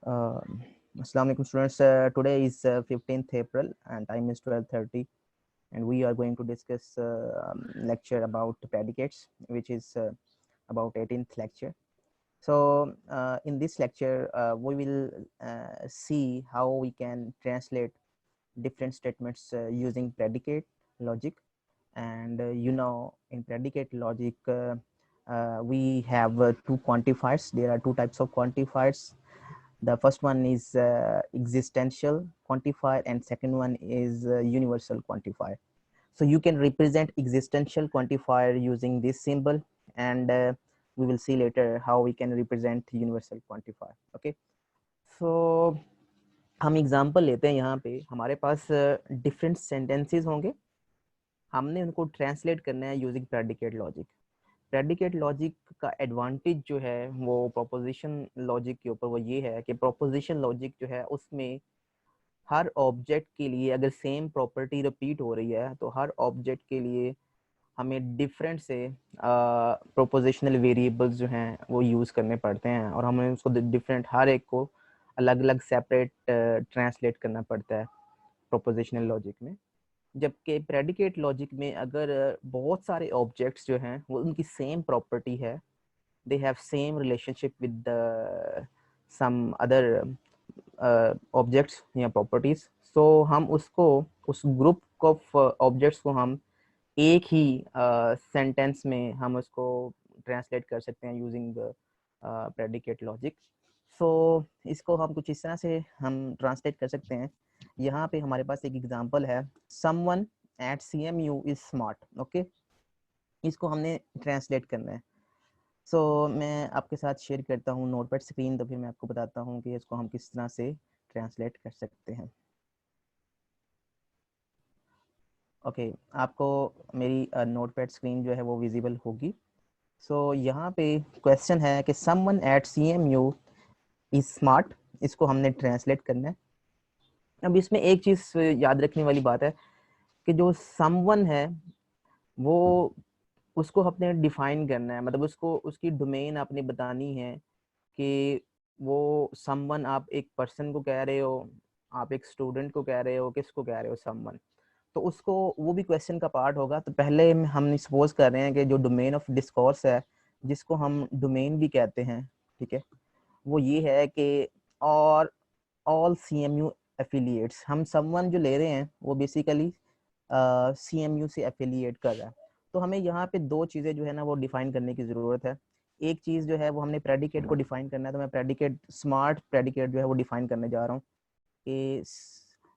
Uh, Assalamu alaikum students. Today is 15th April and time is 12:30, and we are going to discuss lecture about predicates, which is about 18th lecture. So in this lecture, we will see how we can translate different statements using predicate logic. And in predicate logic, we have two quantifiers. There are two types of quantifiers. The first one is existential quantifier, and second one is universal quantifier. So you can represent existential quantifier using this symbol, and we will see later how we can represent universal quantifier. Okay, so हम example लेते हैं. यहाँ पे हमारे पास different sentences होंगे, हमने उनको translate करना है using predicate logic. Predicate logic का एडवांटेज जो है वो प्रोपोजिशन लॉजिक के ऊपर वो ये है कि प्रोपोजिशन लॉजिक जो है उसमें हर ऑब्जेक्ट के लिए अगर सेम प्रॉपर्टी रिपीट हो रही है तो हर ऑब्जेक्ट के लिए हमें डिफरेंट से प्रोपोजिशनल वेरिएबल्स जो हैं वो यूज़ करने पड़ते हैं, और हमें उसको डिफरेंट हर एक को अलग अलग सेपरेट ट्रांसलेट करना पड़ता है प्रोपोजिशनल लॉजिक में. जबकि प्रेडिकेट लॉजिक में अगर बहुत सारे ऑब्जेक्ट्स जो हैं वो उनकी सेम प्रॉपर्टी है, they have same relationship with some other objects या प्रॉपर्टीज, सो हम उसको उस ग्रुप ऑफ ऑब्जेक्ट्स को हम एक ही सेंटेंस में हम उसको ट्रांसलेट कर सकते हैं यूजिंग प्रेडिकेट लॉजिक. सो इसको हम कुछ इस तरह से हम ट्रांसलेट कर सकते हैं. यहाँ पे हमारे पास एक एग्जांपल है, someone at CMU is smart. Okay, इसको हमने ट्रांसलेट करना है. सो मैं आपके साथ शेयर करता हूँ नोटपैड स्क्रीन, तो फिर मैं आपको बताता हूँ कि इसको हम किस तरह से ट्रांसलेट कर सकते हैं. ओके, आपको मेरी नोटपैड स्क्रीन जो है वो विजिबल होगी. सो यहाँ पे क्वेश्चन है कि someone at CMU is smart, इसको हमने ट्रांसलेट करना है. अब इसमें एक चीज़ याद रखने वाली बात है कि जो someone है वो उसको अपने डिफाइन करना है, मतलब उसको उसकी डोमेन आपने बतानी है कि वो someone आप एक पर्सन को कह रहे हो, आप एक स्टूडेंट को कह रहे हो, किसको कह रहे हो someone, तो उसको वो भी क्वेश्चन का पार्ट होगा. तो पहले हम सपोज कर रहे हैं कि जो डोमेन ऑफ डिस्कोर्स है, जिसको हम डोमेन भी कहते हैं, ठीक है, वो ये है कि और ऑल CMU एफिलिएट्स, हम someone जो ले रहे हैं वो बेसिकली CMU से एफिलिएट कर रहा है. तो हमें यहाँ पे दो चीज़ें जो है ना वो डिफाइन करने की ज़रूरत है. एक चीज़ जो है वो हमने प्रेडिकेट को डिफाइन करना है, तो मैं प्रेडिकेट स्मार्ट प्रेडिकेट जो है वो डिफाइन करने जा रहा हूँ कि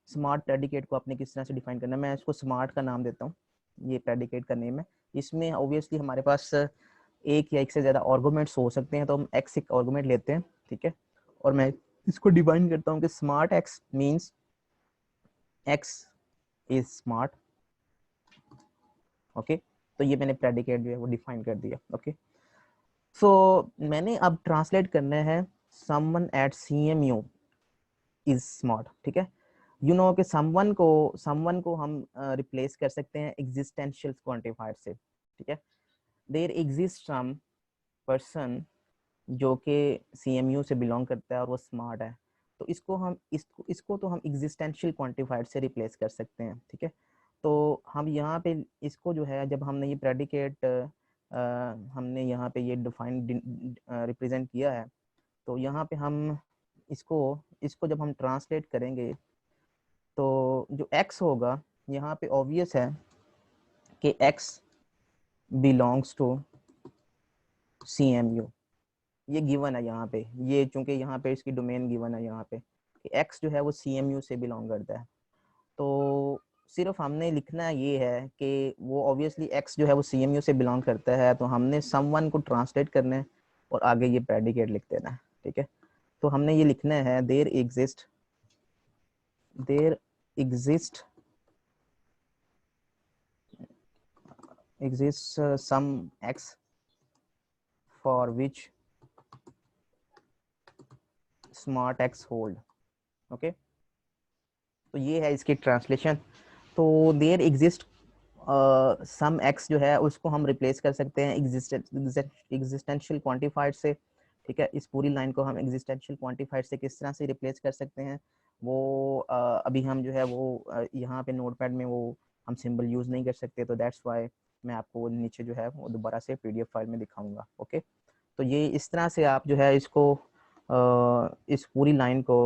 स्मार्ट प्रेडिकेट को आपने किस तरह से डिफाइन करना है. मैं इसको स्मार्ट का नाम देता हूँ, ये प्रेडिकेट का नेम है. इसमें ऑब्वियसली हमारे पास एक या एक से ज़्यादा आर्गुमेंट्स हो सकते हैं, तो हम एक्स एक आर्गुमेंट लेते हैं, ठीक है, और मैं इसको डिफाइन करता हूँ कि smart x means x is smart. Okay, तो ये मैंने प्रेडिकेट जो है वो डिफाइन कर दिया. ओके, सो मैंने अब ट्रांसलेट करना है someone at CMU is smart. ठीक है, यू नो कि someone को हम रिप्लेस कर सकते हैं एग्जिस्टेंशियल क्वांटिफायर से. ठीक है, देयर एग्जिस्ट सम पर्सन जो कि CMU से बिलोंग करता है और वो स्मार्ट है, तो इसको तो हम एग्जिस्टेंशियल क्वांटिफायर से रिप्लेस कर सकते हैं. ठीक है, तो हम यहाँ पे इसको जो है जब हमने ये प्रेडिकेट हमने यहाँ पे ये डिफाइन रिप्रेजेंट किया है, तो यहाँ पे हम इसको इसको जब हम ट्रांसलेट करेंगे तो जो x होगा यहाँ पे ऑब्वियस है कि x बिलोंग्स टू CMU. ये गिवन है यहाँ पे, ये चूंकि यहाँ पे इसकी डोमेन गिवन है यहाँ पे कि x जो है वो CMU से बिलोंग करता है. तो सिर्फ हमने लिखना ये है कि वो ऑब्वियसली x जो है वो CMU से बिलोंग करता है, तो हमने someone को ट्रांसलेट करना है और आगे ये प्रेडिकेट लिख देना है. ठीक है, तो हमने ये लिखना है there exists some x for which smart x hold. Okay, तो ये है इसकी ट्रांसलेशन. तो देयर एग्जिस्ट सम x जो है उसको हम रिप्लेस कर सकते हैं एग्जिस्टेंशियल क्वांटिफायर से. ठीक है। इस पूरी लाइन को हम एग्जिस्टेंशियल क्वांटिफायर से किस तरह से रिप्लेस कर सकते हैं वो अभी हम जो है वो यहाँ पे नोटपैड में वो हम सिंबल यूज़ नहीं कर सकते, तो दैट्स वाई मैं आपको वो नीचे जो है वो दोबारा से PDF फाइल में दिखाऊंगा। ओके, तो ये इस तरह से आप जो है इसको इस पूरी लाइन को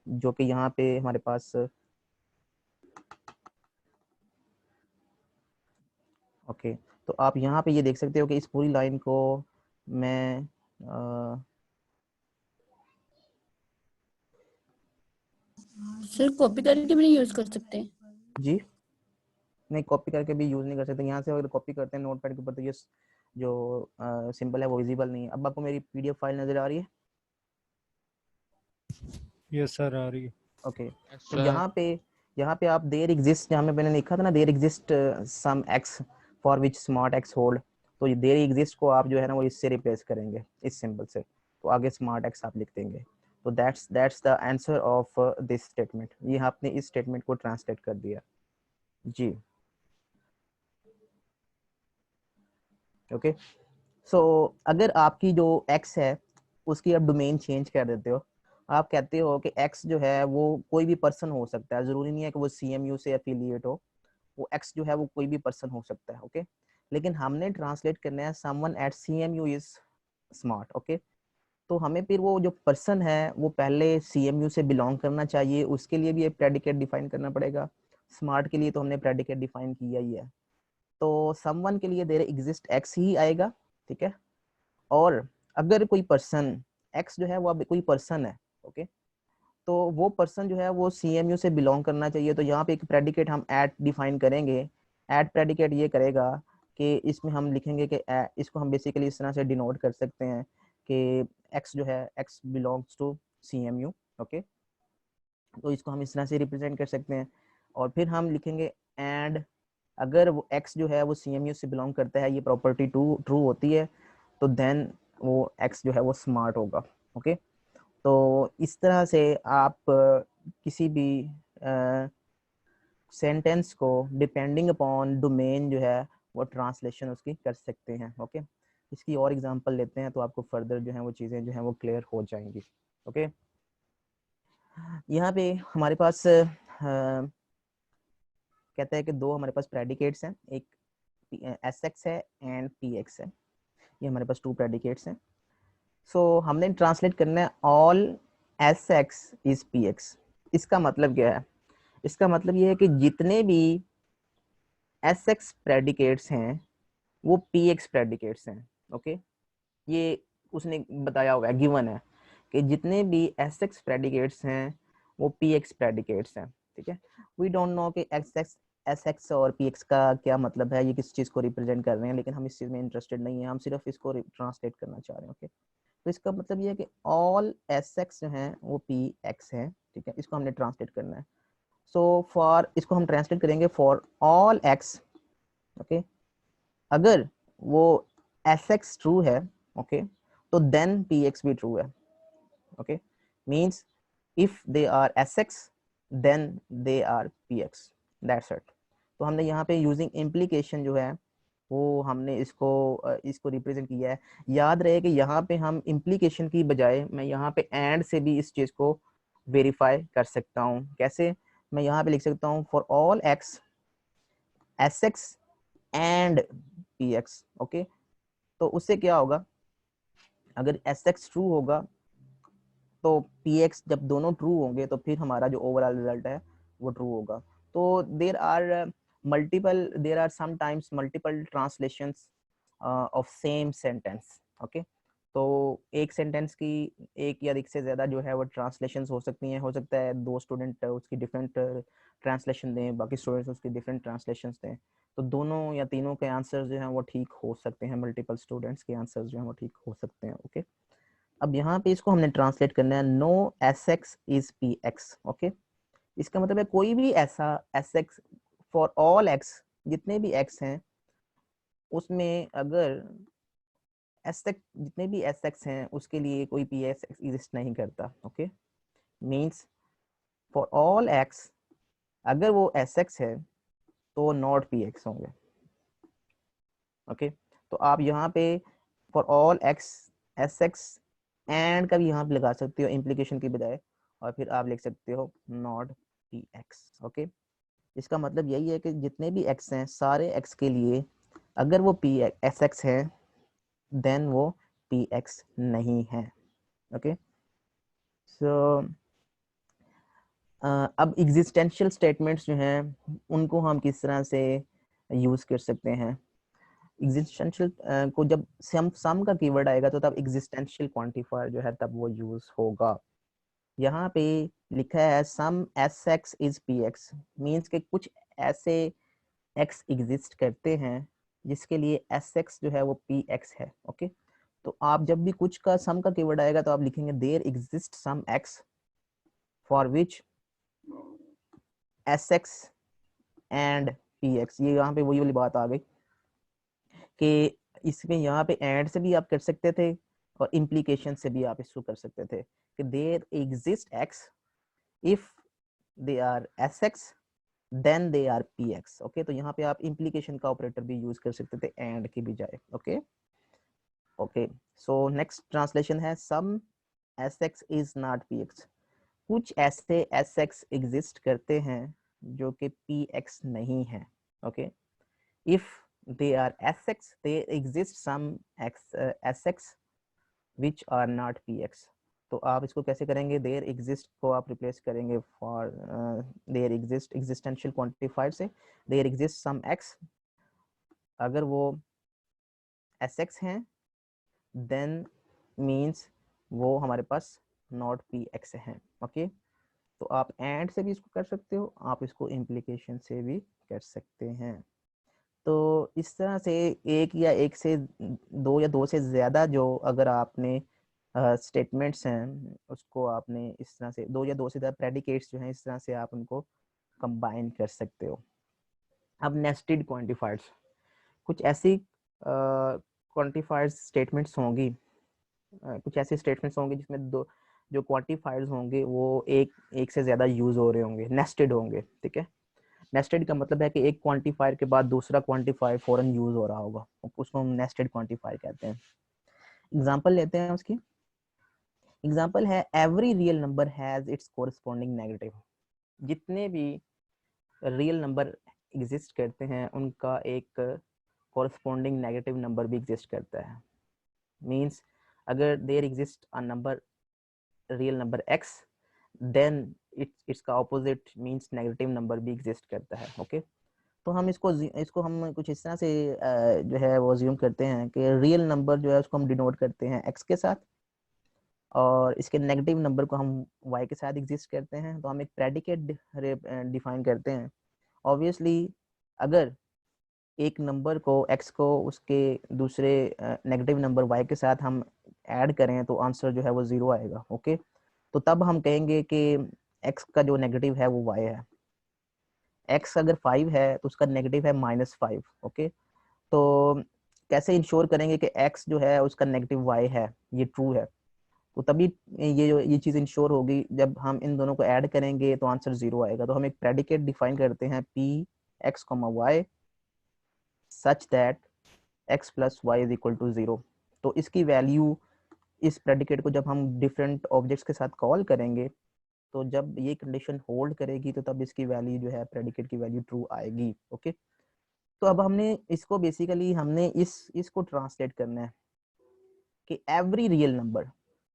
जो कि यहाँ पे हमारे पास ओके, तो आप यहाँ पे ये देख सकते हो कि इस पूरी लाइन को मैं सर कॉपी करके भी नहीं यूज कर सकते? जी नहीं, कॉपी करके भी यूज़ नहीं कर सकते। यहाँ से अगर कॉपी करते हैं नोटपैड के ऊपर तो ये जो सिंबल है वो विजिबल नहीं है। अब आपको मेरी PDF फाइल नज़र आ रही है? यस सर, आ रही है। ओके, Yes, तो sir. यहाँ पे आप देयर एग्जिस्ट, जहाँ में मैंने लिखा था ना there exist some x for which smart x hold, तो ये देयर एग्जिस्ट को आप जो है ना वो इससे रिप्लेस करेंगे, इस सिंबल से, तो आगे स्मार्ट एक्स आप लिख देंगे। तो that's the answer of this statement. ये आपने इस स्टेटमेंट को ट्रांसलेट कर दिया जी। ओके, सो अगर आपकी जो एक्स है उसकी आप डोमेन चेंज कर देते हो, आप कहते हो कि एक्स जो है वो कोई भी पर्सन हो सकता है, जरूरी नहीं है कि वो CMU से एफिलिएट हो, वो एक्स जो है वो कोई भी पर्सन हो सकता है। ओके, लेकिन हमने ट्रांसलेट करना है someone eight CMU is smart. Okay, तो हमें फिर वो जो पर्सन है वो पहले CMU से बिलोंग करना चाहिए, उसके लिए भी एक प्रेडिकेट डिफाइन करना पड़ेगा। स्मार्ट के लिए तो हमने प्रेडिकेट डिफाइन किया ही है, तो समवन के लिए देयर एग्जिस्ट एक्स ही आएगा। ठीक है, और अगर कोई पर्सन एक्स जो है वो अब कोई पर्सन है, ओके, तो वो पर्सन जो है वो CMU से बिलोंग करना चाहिए। तो यहाँ पे एक प्रेडिकेट हम एट डिफाइन करेंगे। एट प्रेडिकेट ये करेगा कि इसमें हम लिखेंगे कि इसको हम बेसिकली इस तरह से डिनोट कर सकते हैं कि एक्स जो है x belongs to CMU। Okay, तो इसको हम इस तरह से रिप्रेजेंट कर सकते हैं, और फिर हम लिखेंगे एंड अगर वो एक्स जो है वो CMU से बिलोंग करता है, ये प्रॉपर्टी ट्रू होती है, तो देन वो एक्स जो है वो स्मार्ट होगा। ओके, तो इस तरह से आप किसी भी सेंटेंस को डिपेंडिंग अपॉन डोमेन जो है वो ट्रांसलेशन उसकी कर सकते हैं। ओके, इसकी और एग्जांपल लेते हैं तो आपको फर्दर जो है वो चीज़ें जो है वो क्लियर हो जाएंगी। ओके, यहाँ पे हमारे पास कहता है कि दो हमारे पास प्रेडिकेट्स हैं, एक SX है एंड PX है। ये हमारे पास टू प्रेडिकेट्स हैं। सो हमने ट्रांसलेट करना है ऑल SX इज PX। इसका मतलब क्या है? इसका मतलब ये है कि जितने भी SX प्रेडिकेट्स हैं वो PX प्रेडिकेट्स हैं। ओके, ये उसने बताया हुआ है, गिवन है कि जितने भी SX प्रेडिकेट्स हैं वो PX प्रेडिकेट्स हैं। ठीक है, वी डोंट नो कि SX और PX का क्या मतलब है, ये किस चीज़ को रिप्रेजेंट कर रहे हैं, लेकिन हम इस चीज़ में इंटरेस्टेड नहीं है, हम सिर्फ इसको ट्रांसलेट करना चाह रहे हैं। ओके, तो इसका मतलब ये है कि ऑल SX जो हैं वो PX हैं। ठीक है, इसको हमने ट्रांसलेट करना है। सो फॉर इसको हम ट्रांसलेट करेंगे फॉर ऑल X। ओके, अगर वो SX ट्रू है, ओके, तो देन PX भी ट्रू है। Okay, means if they are SX then they are PX, that's it. तो हमने यहाँ पे यूजिंग इम्प्लीकेशन जो है वो हमने इसको रिप्रेजेंट किया है। याद रहे कि यहाँ पे हम इम्प्लीकेशन की बजाय मैं यहाँ पे एंड से भी इस चीज को वेरीफाई कर सकता हूँ। कैसे? मैं यहाँ पे लिख सकता हूँ for all X SX and PX। Okay, तो उससे क्या होगा, अगर SX ट्रू होगा तो PX जब दोनों ट्रू होंगे तो फिर हमारा जो ओवरऑल रिजल्ट है वो ट्रू होगा। तो there are sometimes multiple translations of same sentence. Okay, तो एक सेंटेंस की एक या अधिक से ज्यादा जो है वो ट्रांसलेशंस हो सकती हैं। हो सकता है दो स्टूडेंट उसकी डिफरेंट ट्रांसलेशन दें, बाकी स्टूडेंट्स उसकी डिफरेंट ट्रांसलेशंस दें, तो दोनों या तीनों के आंसर्स जो हैं वो ठीक हो सकते हैं, मल्टीपल स्टूडेंट्स के आंसर्स जो हैं वो ठीक हो सकते हैं। ओके, अब यहाँ पे इसको हमने ट्रांसलेट करना है no SX is PX। Okay, इसका मतलब है कोई भी ऐसा SX फॉर ऑल X, जितने भी X हैं उसमें अगर SX जितने भी SX हैं उसके लिए कोई PX एग्जिस्ट नहीं करता। Okay, means for all X अगर वो SX है तो नॉट PX होंगे। ओके, तो आप यहाँ पे for all X SX and का भी यहाँ पे लगा सकते हो इम्प्लीकेशन की बजाय, और फिर आप लिख सकते हो नॉट पी एक्स। ओके, इसका मतलब यही है कि जितने भी एक्स हैं सारे एक्स के लिए अगर वो पी एस एक्स है देन वो पी एक्स नहीं है। ओके, सो अब एग्जिस्टेंशियल स्टेटमेंट्स जो हैं उनको हम किस तरह से यूज कर सकते हैं। एग्जिस्टेंशियल को जब सम का कीवर्ड आएगा तो तब एग्जिस्टेंशियल क्वांटिफायर जो है तब वो यूज होगा। यहाँ पे लिखा है some S X is P X, means के कुछ ऐसे एक्स एग्जिस्ट करते हैं जिसके लिए एस एक्स जो है वो पी एक्स है। ओके, तो आप जब भी कुछ का सम का कीवर्ड आएगा तो आप लिखेंगे there exist some x for which S x and P x. ये यहाँ पे वही वाली बात आ गई कि इसमें यहाँ पे एंड से भी आप कर सकते थे और इम्प्लीकेशन से भी आप इसको कर सकते थे कि there exist x if they are S x then they are P x. Okay, तो यहाँ पे आप इम्प्लीकेशन का ऑपरेटर भी यूज कर सकते थे एंड की बजाय। Okay okay, so next translation है some S X is not P X. कुछ ऐसे एस एक्स एग्जिस्ट करते हैं जो कि पी एक्स नहीं है। Okay, if they are sx they exist some x sx which are not px। तो आप इसको कैसे करेंगे, देयर एग्जिस्ट को आप रिप्लेस करेंगे for their exist existential quantifier से देयर एग्जिस्ट सम x, अगर वो sx हैं देन मीन्स वो हमारे पास नॉट px हैं। ओके, तो आप एंड से भी इसको कर सकते हो, आप इसको इम्प्लीकेशन से भी कर सकते हैं। तो इस तरह से एक या एक से दो या दो से ज़्यादा जो अगर आपने स्टेटमेंट्स हैं उसको आपने इस तरह से दो या दो से ज़्यादा प्रेडिकेट्स जो हैं इस तरह से आप उनको कंबाइन कर सकते हो। अब नेस्टेड क्वांटिफायर्स, कुछ ऐसी क्वांटिफायर्स स्टेटमेंट्स होंगी, कुछ ऐसे स्टेटमेंट्स होंगे जिसमें दो जो क्वांटिफायर्स होंगे वो एक से ज़्यादा यूज़ हो रहे होंगे, नेस्टेड होंगे। ठीक है, नेस्टेड का मतलब है कि एक क्वांटिफायर के बाद दूसरा क्वांटिफायर फौरन यूज हो रहा होगा, उसको हम नेस्टेड क्वांटिफायर कहते हैं। एग्जांपल लेते हैं उसकी। एग्जांपल है every real number has its corresponding negative. जितने भी रियल नंबर एग्जिस्ट करते हैं उनका एक कोरिस्पोंडिंग नेगेटिव नंबर भी एग्जिस्ट करता है। मींस अगर there exist a number real number x then इसका ऑपोजिट मींस नेगेटिव नंबर भी एग्जिस्ट करता है। ओके, तो हम इसको हम कुछ इस तरह से जो है वो अज्यूम करते हैं कि रियल नंबर जो है उसको हम डिनोट करते हैं x के साथ और इसके नेगेटिव नंबर को हम y के साथ एग्जिस्ट करते हैं, तो हम एक प्रेडिकेट डिफाइन करते हैं। ऑब्वियसली अगर एक नंबर को x को उसके दूसरे नेगेटिव नंबर y के साथ हम ऐड करें तो आंसर जो है वो 0 आएगा। ओके, तो तब हम कहेंगे कि x का जो नेगेटिव है वो y है। x अगर 5 है तो उसका नेगेटिव है -5। ओके, तो कैसे इंश्योर करेंगे कि x जो है उसका नेगेटिव y है, ये ट्रू है। तो तभी ये चीज़ इंश्योर होगी जब हम इन दोनों को ऐड करेंगे तो आंसर 0 आएगा। तो हम एक प्रेडिकेट डिफाइन करते हैं p x, y such that x plus y is equal to 0। तो इसकी वैल्यू, इस प्रेडिकेट को जब हम डिफरेंट ऑब्जेक्ट्स के साथ कॉल करेंगे तो जब ये कंडीशन होल्ड करेगी तो तब इसकी वैल्यू जो है प्रेडिकेट की वैल्यू ट्रू आएगी। ओके, तो अब हमने इसको बेसिकली हमने इसको ट्रांसलेट करना है कि एवरी रियल नंबर,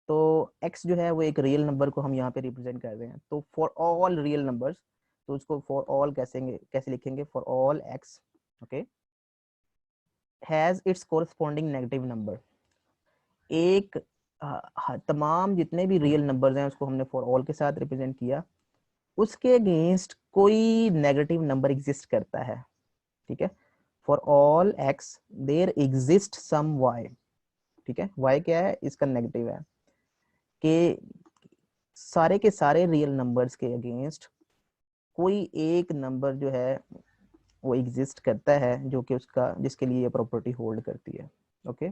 तो x जो है वो एक रियल नंबर को हम यहाँ पे रिप्रेजेंट कर रहे हैं, तो फॉर ऑल रियल नंबर्स, तो उसको फॉर ऑल कैसे लिखेंगे, for all x okay has its corresponding negative number. एक तमाम जितने भी रियल नंबर्स हैं उसको हमने फॉर ऑल के साथ रिप्रेजेंट किया, उसके अगेंस्ट कोई नेगेटिव नंबर एग्जिस्ट करता है। ठीक है, for all x there exist some y. ठीक है, वाई क्या है, इसका नेगेटिव है कि सारे के सारे रियल नंबर्स के अगेंस्ट कोई एक नंबर जो है वो एग्जिस्ट करता है जो कि उसका जिसके लिए ये प्रॉपर्टी होल्ड करती है। ओके,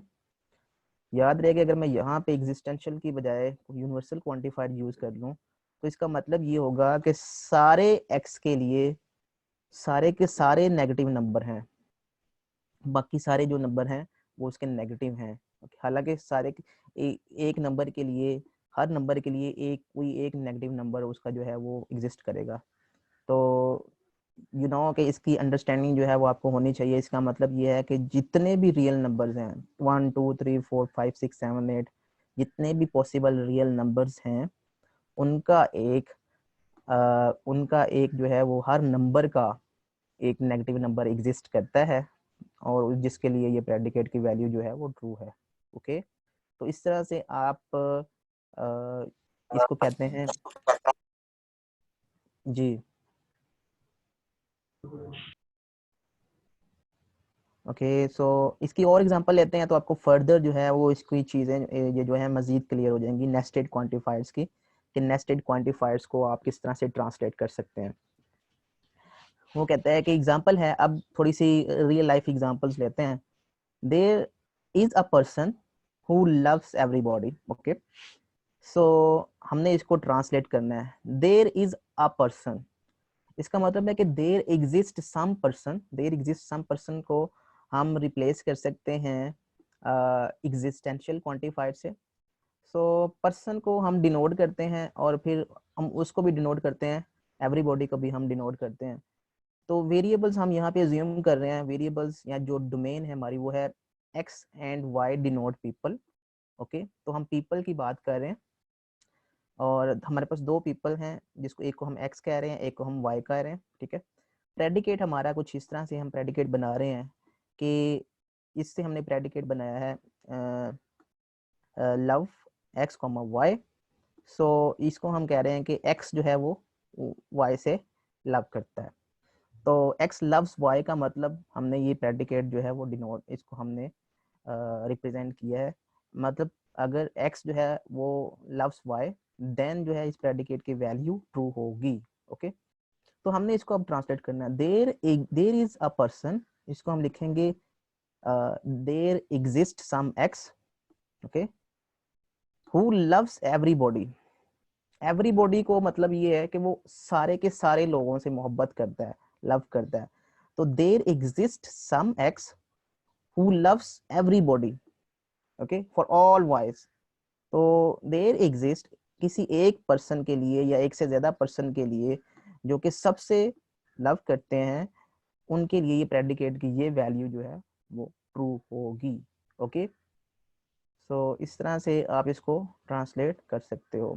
याद रहेगा अगर मैं यहाँ पे एग्जिस्टेंशियल की बजाय यूनिवर्सल क्वांटिफायर यूज कर लूँ तो इसका मतलब ये होगा कि सारे एक्स के लिए सारे के सारे नेगेटिव नंबर हैं, बाकी सारे जो नंबर हैं वो उसके नेगेटिव हैं, हालांकि सारे एक नंबर के लिए, हर नंबर के लिए कोई एक नेगेटिव नंबर उसका जो है वो एग्जिस्ट करेगा। तो कि इसकी अंडरस्टैंडिंग जो है वो आपको होनी चाहिए। इसका मतलब ये है कि जितने भी रियल नंबर्स हैं 1 2 3 4 5 6 7 8, जितने भी पॉसिबल रियल नंबर्स हैं उनका एक जो है वो हर नंबर का एक नेगेटिव नंबर एग्जिस्ट करता है, और जिसके लिए ये प्रेडिकेट की वैल्यू जो है वो ट्रू है। ओके, तो इस तरह से आप इसको कहते हैं जी। ओके, सो इसकी और एग्जांपल लेते हैं तो आपको फर्दर जो है वो इसकी चीज़ें ये जो है मज़ीद क्लियर हो जाएंगी नेस्टेड क्वांटिफायर्स की, कि नेस्टेड क्वांटिफायर्स को आप किस तरह से ट्रांसलेट कर सकते हैं। वो कहता है कि एग्जांपल है, अब थोड़ी सी रियल लाइफ एग्जांपल्स लेते हैं। There is a person who loves everybody. Okay, so हमने इसको ट्रांसलेट करना है। देयर इज अ पर्सन, इसका मतलब है कि there exist some person. There exist some person को हम रिप्लेस कर सकते हैं एग्जिस्टेंशियल क्वांटिफायर से। सो पर्सन को हम डिनोट करते हैं और फिर हम उसको भी डिनोट करते हैं, एवरीबॉडी को भी हम डिनोट करते हैं। तो वेरिएबल्स हम यहाँ पे अज्यूम कर रहे हैं, वेरिएबल्स या जो डोमेन है हमारी वो है x and y denote people. Okay, तो हम पीपल की बात कर रहे हैं और हमारे पास दो पीपल हैं, जिसको एक को हम एक्स कह रहे हैं, एक को हम वाई कह रहे हैं। ठीक है, प्रेडिकेट हमारा कुछ इस तरह से हम प्रेडिकेट बना रहे हैं कि इससे हमने प्रेडिकेट बनाया है लव एक्स कॉमा वाई। सो इसको हम कह रहे हैं कि एक्स जो है वो वाई से लव करता है। तो एक्स लव्स वाई का मतलब हमने ये प्रेडिकेट जो है वो डिनोट, इसको हमने रिप्रेजेंट किया है। मतलब अगर एक्स जो है वो लव्स वाई, देन जो है इस प्रेडिकेट की वैल्यू ट्रू होगी। ओके, तो हमने इसको अब ट्रांसलेट करना है। देयर इज अ पर्सन, इसको हम लिखेंगे there exist some x, okay, who loves everybody. Everybody को मतलब ये है कि वो सारे के सारे लोगों से मोहब्बत करता है, लव करता है। तो there exist some x who loves everybody, okay, for all y's. तो देयर एग्जिस्ट किसी एक पर्सन के लिए या एक से ज्यादा पर्सन के लिए जो कि सबसे लव करते हैं, उनके लिए ये प्रेडिकेट की ये वैल्यू जो है वो ट्रू होगी। ओके, सो इस तरह से आप इसको ट्रांसलेट कर सकते हो।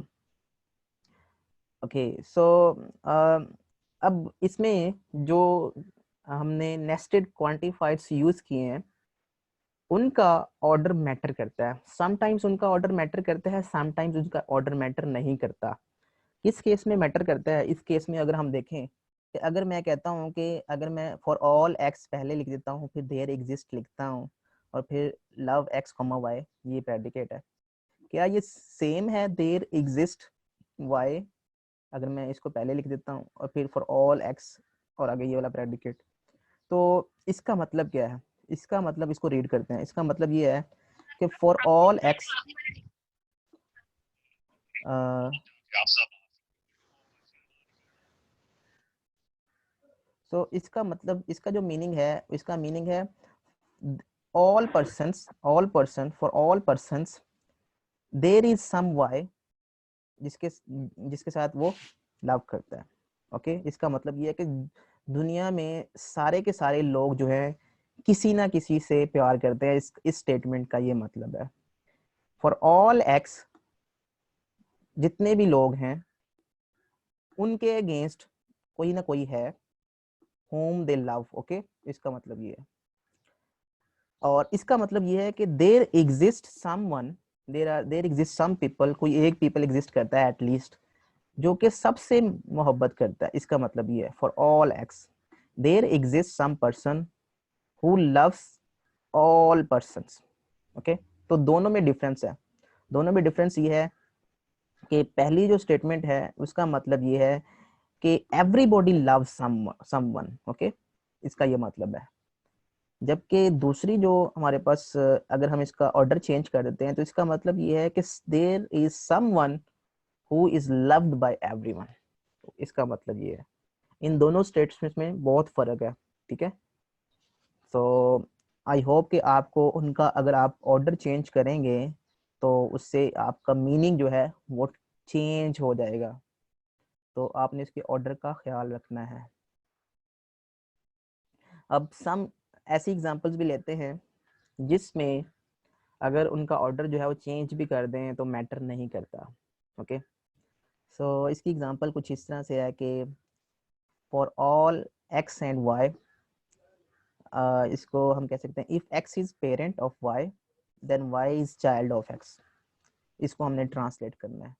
ओके, सो अब इसमें जो हमने नेस्टेड क्वांटिफायर्स यूज किए हैं उनका ऑर्डर मैटर करता है। समटाइम्स उनका ऑर्डर मैटर करता है, समटाइम्स उनका ऑर्डर मैटर नहीं करता। किस केस में मैटर करता है? इस केस में अगर हम देखें कि अगर मैं कहता हूँ कि अगर मैं फॉर ऑल एक्स पहले लिख देता हूँ, फिर देयर एग्जिस्ट लिखता हूँ और फिर लव एक्स कॉमा वाई, ये प्रेडिकेट है, क्या ये सेम है देयर एग्जिस्ट वाई अगर मैं इसको पहले लिख देता हूँ और फिर फॉर ऑल एक्स और आगे ये वाला प्रेडिकेट? तो इसका मतलब क्या है? इसका मतलब, इसको रीड करते हैं, इसका मतलब ये है कि फॉर ऑल एक्स, सो इसका मतलब, इसका जो मीनिंग है, इसका मीनिंग है all person for all persons there is some y जिसके जिसके साथ वो लव करता है। ओके, इसका मतलब ये है कि दुनिया में सारे के सारे लोग जो है किसी ना किसी से प्यार करते हैं। इस स्टेटमेंट का ये मतलब है फॉर ऑल एक्स, जितने भी लोग हैं उनके अगेंस्ट कोई ना कोई है whom they love। ओके, इसका मतलब ये है। और इसका मतलब ये है कि there exist someone, there exist some people, कोई एक पीपल एग्जिस्ट करता है एटलीस्ट जो कि सबसे मोहब्बत करता है। इसका मतलब ये है for all x there exist some person who loves all persons. Okay, तो दोनों में डिफरेंस है। दोनों में डिफरेंस ये है कि पहली जो स्टेटमेंट है उसका मतलब ये है कि एवरीबॉडी लव्स समवन। ओके, इसका ये मतलब है। जबकि दूसरी जो हमारे पास, अगर हम इसका ऑर्डर चेंज कर देते हैं तो इसका मतलब ये है कि there is someone who is loved by everyone. तो इसका मतलब ये है। इन दोनों स्टेटमेंट्स में बहुत फर्क है। ठीक है, तो आई होप कि आपको उनका, अगर आप ऑर्डर चेंज करेंगे तो उससे आपका मीनिंग जो है वो चेंज हो जाएगा, तो आपने इसके ऑर्डर का ख्याल रखना है। अब सम ऐसी एग्जांपल्स भी लेते हैं जिसमें अगर उनका ऑर्डर जो है वो चेंज भी कर दें तो मैटर नहीं करता। ओके, सो इसकी एग्जांपल कुछ इस तरह से है कि for all x and y, इसको हम कह सकते हैं if x is parent of y then y is child of x. इसको हमने ट्रांसलेट करना है।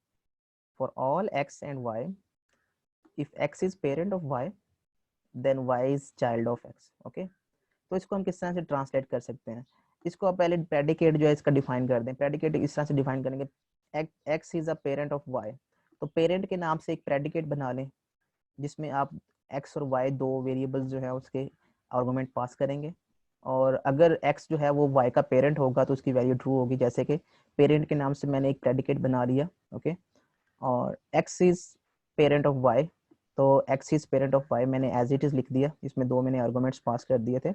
For all x and y, if x is parent of y then y is child of x. Okay, तो इसको हम किस तरह से ट्रांसलेट कर सकते हैं? इसको आप पहले प्रेडिकेट जो है इसका डिफाइन कर दें। प्रेडिकेट इस तरह से डिफाइन करेंगे, x is a parent of Y, तो पेरेंट के नाम से एक प्रेडिकेट बना लें जिसमें आप एक्स और वाई दो वेरिएबल्स जो है उसके आर्गुमेंट पास करेंगे, और अगर एक्स जो है वो वाई का पेरेंट होगा तो उसकी वैल्यू ट्रू होगी। जैसे कि पेरेंट के नाम से मैंने एक प्रेडिकेट बना लिया। ओके, और X is parent of Y, तो X is parent of Y मैंने एज इट इज लिख दिया, इसमें दो मैंने आर्गुमेंट्स पास कर दिए थे।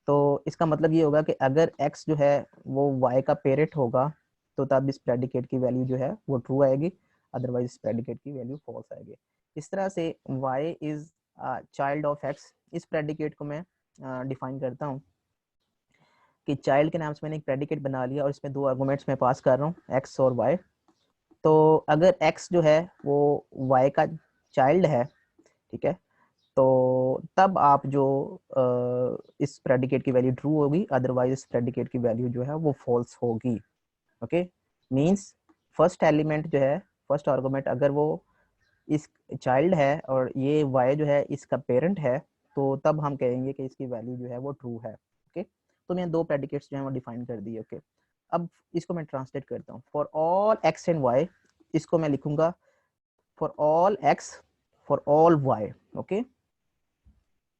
तो इसका मतलब ये होगा कि अगर x जो है वो y का पेरेंट होगा तो तब इस प्रेडिकेट की वैल्यू जो है वो ट्रू आएगी, अदरवाइज इस प्रेडिकेट की वैल्यू फॉल्स आएगी। इस तरह से y is child of x, इस प्रेडिकेट को मैं डिफाइन करता हूँ कि चाइल्ड के नाम से मैंने एक प्रेडिकेट बना लिया और इसमें दो आर्गुमेंट्स मैं पास कर रहा हूँ x और y। तो अगर x जो है वो y का चाइल्ड है, ठीक है, तो तब आप जो इस प्रेडिकेट की वैल्यू ट्रू होगी, अदरवाइज इस प्रेडिकेट की वैल्यू जो है वो फॉल्स होगी। ओके, मींस फर्स्ट एलिमेंट जो है, फर्स्ट आर्गुमेंट अगर वो इस चाइल्ड है और ये y जो है इसका पेरेंट है, तो तब हम कहेंगे कि इसकी वैल्यू जो है वो ट्रू है। ओके, तो मैंने दो प्रेडिकेट्स जो है वो डिफाइन कर दिए। ओके, अब इसको मैं ट्रांसलेट करता हूँ। For all x and y, इसको मैं लिखूंगा for all x for all y. Okay,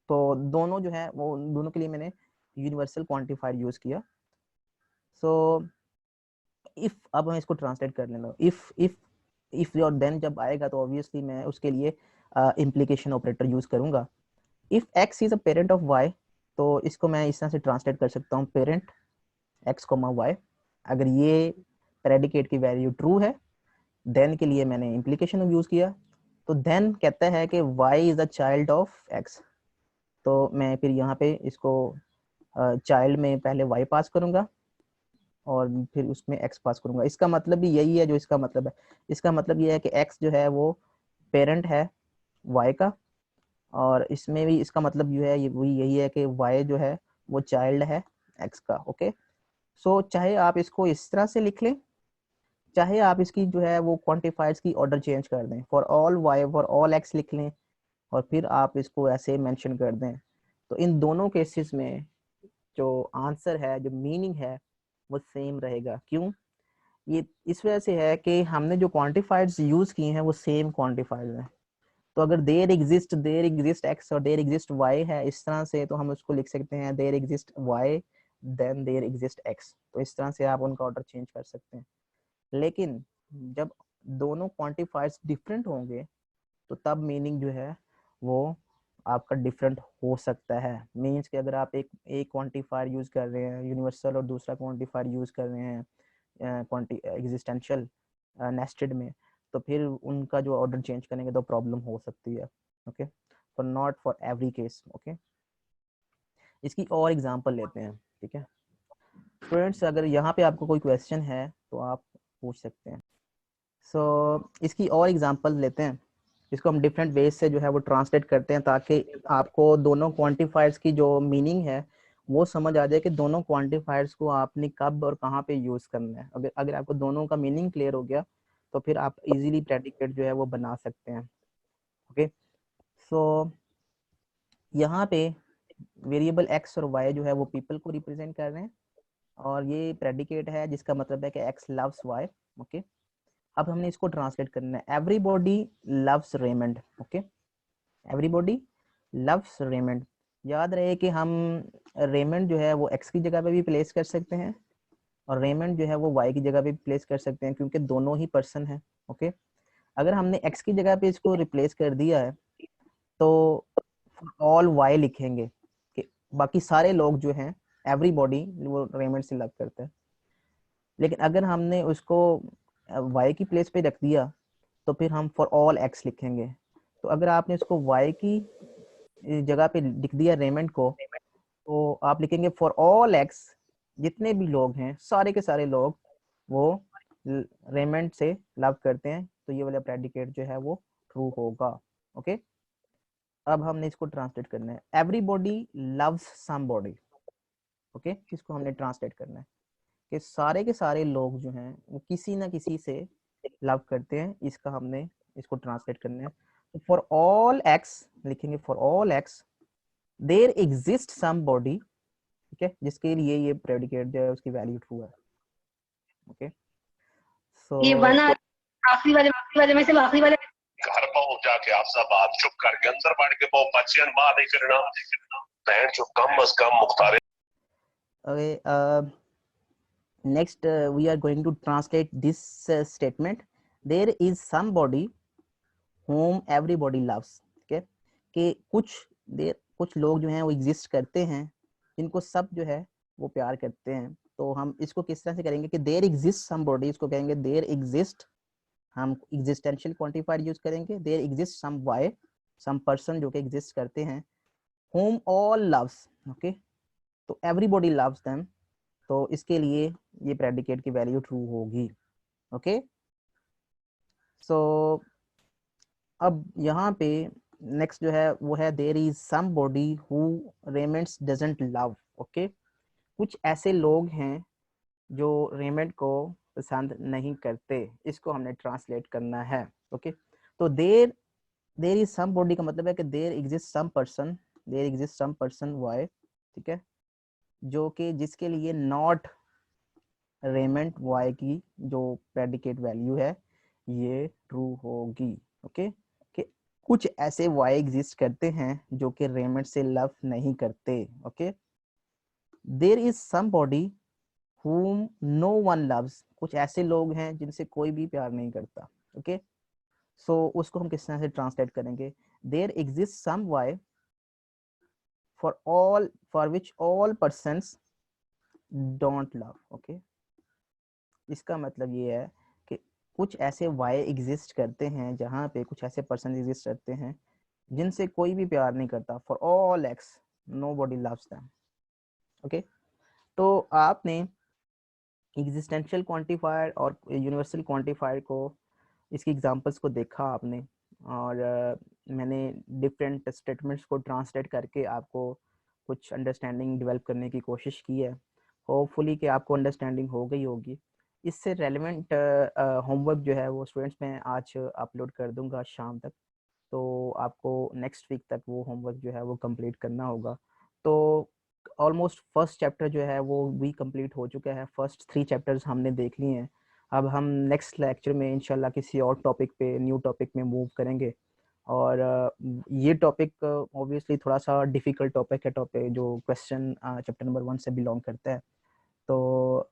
तो दोनों जो है वो दोनों के लिए मैंने यूनिवर्सल क्वांटिफायर यूज किया। सो इफ, अब हम इसको ट्रांसलेट कर लेना, इफ और देन जब आएगा तो ऑब्वियसली मैं उसके लिए इम्प्लीकेशन ऑपरेटर यूज करूंगा। If x is a parent of Y, तो इसको मैं इस तरह से ट्रांसलेट कर सकता हूँ, पेरेंट एक्स कोमा वाई। अगर ये प्रेडिकेट की वैल्यू ट्रू है, देन के लिए मैंने इम्प्लीकेशन यूज किया, तो देन कहता है कि y is a child of x. तो मैं फिर यहाँ पे इसको चाइल्ड में पहले y पास करूंगा और फिर उसमें x पास करूंगा। इसका मतलब भी यही है जो इसका मतलब है। इसका मतलब ये है कि x जो है वो पेरेंट है y का, और इसमें भी इसका मतलब जो है ये वही यही है कि y जो है वो चाइल्ड है x का। ओके, सो चाहे आप इसको इस तरह से लिख लें, चाहे आप इसकी जो है वो क्वांटिफायर्स की ऑर्डर चेंज कर दें, for all y for all x लिख लें और फिर आप इसको ऐसे मेंशन कर दें, तो इन दोनों केसेस में जो आंसर है, जो मीनिंग है वो सेम रहेगा। क्यों? ये इस वजह से है कि हमने जो क्वांटिफायर्स यूज किए हैं वो सेम क्वांटिफायर्स हैं। तो अगर देयर एग्जिस्ट एक्स और देयर एग्जिस्ट वाई है इस तरह से, तो हम उसको लिख सकते हैं there exist y then there exist x. तो इस तरह से आप उनका ऑर्डर चेंज कर सकते हैं। लेकिन जब दोनों क्वांटिफायर्स डिफरेंट होंगे तो तब मीनिंग जो है वो आपका डिफरेंट हो सकता है। मीन्स कि अगर आप एक क्वांटिफायर यूज कर रहे हैं यूनिवर्सल और दूसरा क्वांटिफायर यूज कर रहे हैं क्वांटी एग्जिस्टेंशियल नेस्टेड में, तो फिर उनका जो ऑर्डर चेंज करेंगे तो प्रॉब्लम हो सकती है। Okay, for not for every case. Okay, इसकी और एग्जांपल लेते हैं। ठीक है स्टूडेंट्स, अगर यहाँ पे आपको कोई क्वेश्चन है तो आप पूछ सकते हैं। इसकी और एग्जांपल लेते हैं, इसको हम डिफरेंट वेज से जो है वो ट्रांसलेट करते हैं ताकि आपको दोनों क्वांटिफायर्स की जो मीनिंग है वो समझ आ जाए कि दोनों क्वांटिफायर्स को आपने कब और कहाँ पे यूज करना है। अगर अगर आपको दोनों का मीनिंग क्लियर हो गया तो फिर आप इजीली प्रेडिकेट जो है वो बना सकते हैं। ओके, सो यहाँ पे वेरिएबल एक्स और वाई जो है वो पीपल को रिप्रेजेंट कर रहे हैं, और ये प्रेडिकेट है जिसका मतलब है कि एक्स लव्स वाई। ओके, अब हमने इसको ट्रांसलेट करना है, everybody loves Raymond. Okay, everybody loves Raymond. याद रहे कि हम रेमंड जो है वो एक्स की जगह पे भी प्लेस कर सकते हैं और रेमंड जो है वो वाई की जगह पे भी प्लेस कर सकते हैं, क्योंकि दोनों ही पर्सन है। ओके, अगर हमने एक्स की जगह पे इसको रिप्लेस कर दिया है तो ऑल वाई लिखेंगे कि बाकी सारे लोग जो हैं एवरीबॉडी वो रेमंड से लव करता है। लेकिन अगर हमने उसको y की प्लेस पे रख दिया तो फिर हम फॉर ऑल x लिखेंगे। तो अगर आपने उसको y की जगह पे लिख दिया रेमंड को, तो आप लिखेंगे फॉर ऑल x, जितने भी लोग हैं सारे के सारे लोग वो रेमंड से लव करते हैं, तो ये वाला प्रेडिकेट जो है वो ट्रू होगा। ओके, अब हमने इसको ट्रांसलेट करना है, एवरीबॉडी लव्स समबॉडी। ओके, इसको हमने ट्रांसलेट करना है कि सारे के सारे लोग जो हैं वो किसी ना किसी से लव करते हैं, इसका हमने इसको ट्रांसलेट करना है। तो फॉर ऑल एक्स लिखेंगे, for all x there exist somebody, ठीक है, जिसके लिए ये प्रेडिकेट जो है उसकी वैल्यू ट्रू है। ओके, सो ये वन आखिरी वाले में से आखिरी वाले घर पर जाके आप सब बात चुप करके अंदर बैठ के वो बच्चियन बात नहीं करना, बहन जो कम अज कम Mukhtar. okay, next we are going to translate this statement, there is somebody whom everybody loves। ठीक है, कि कुछ लोग जो हैं वो एग्जिस्ट करते हैं जिनको सब जो है वो प्यार करते हैं। तो हम इसको किस तरह से करेंगे कि देयर एग्जिस्ट समबॉडी, इसको कहेंगे देयर एग्जिस्ट, हम एग्जिस्टेंशियल क्वांटिफायर यूज करेंगे, there exist some y, some person जो कि एग्जिस्ट करते हैं, whom all loves। ओके, तो एवरीबॉडी लव्स देम, तो इसके लिए ये प्रेडिकेट की वैल्यू ट्रू होगी। ओके, सो अब यहाँ पे नेक्स्ट जो है वो है there is somebody who reminds doesn't love. Okay, कुछ ऐसे लोग हैं जो रेमंड को पसंद नहीं करते, इसको हमने ट्रांसलेट करना है। ओके, तो देयर इज समबॉडी का मतलब है कि there exist some person y, ठीक है, जो कि जिसके लिए नॉट रेमंड वाई की जो प्रेडिकेट वैल्यू है ये ट्रू होगी। ओके, कि कुछ ऐसे वाई एग्जिस्ट करते हैं जो कि रेमंड से लव नहीं करते। Okay, there is somebody whom no one loves, कुछ ऐसे लोग हैं जिनसे कोई भी प्यार नहीं करता। ओके, सो उसको हम किस तरह से ट्रांसलेट करेंगे, there exist some y for which all persons don't love. Okay, इसका मतलब ये है कि कुछ ऐसे वाई एग्जिस्ट करते हैं जहाँ पे कुछ ऐसे पर्सन एग्जिस्ट करते हैं जिनसे कोई भी प्यार नहीं करता, for all x nobody loves them. Okay, तो आपने एग्जिस्टेंशियल क्वांटिफायर और यूनिवर्सल क्वांटिफायर को, इसकी एग्जांपल्स को देखा आपने, और मैंने डिफरेंट स्टेटमेंट्स को ट्रांसलेट करके आपको कुछ अंडरस्टैंडिंग डेवलप करने की कोशिश की है। होपफुली कि आपको अंडरस्टैंडिंग हो गई होगी। इससे रेलेवेंट होमवर्क जो है वो स्टूडेंट्स मैं आज अपलोड कर दूंगा शाम तक, तो आपको नेक्स्ट वीक तक वो होमवर्क जो है वो कंप्लीट करना होगा। तो ऑलमोस्ट फर्स्ट चैप्टर जो है वो भी कंप्लीट हो चुका है, फर्स्ट 3 चैप्टर्स हमने देख लिए हैं। अब हम नेक्स्ट लेक्चर में इंशाल्लाह किसी और टॉपिक पे, न्यू टॉपिक में मूव करेंगे। और ये टॉपिक ऑब्वियसली थोड़ा सा डिफ़िकल्ट टॉपिक है, टॉपिक जो क्वेश्चन चैप्टर नंबर 1 से बिलोंग करता है। तो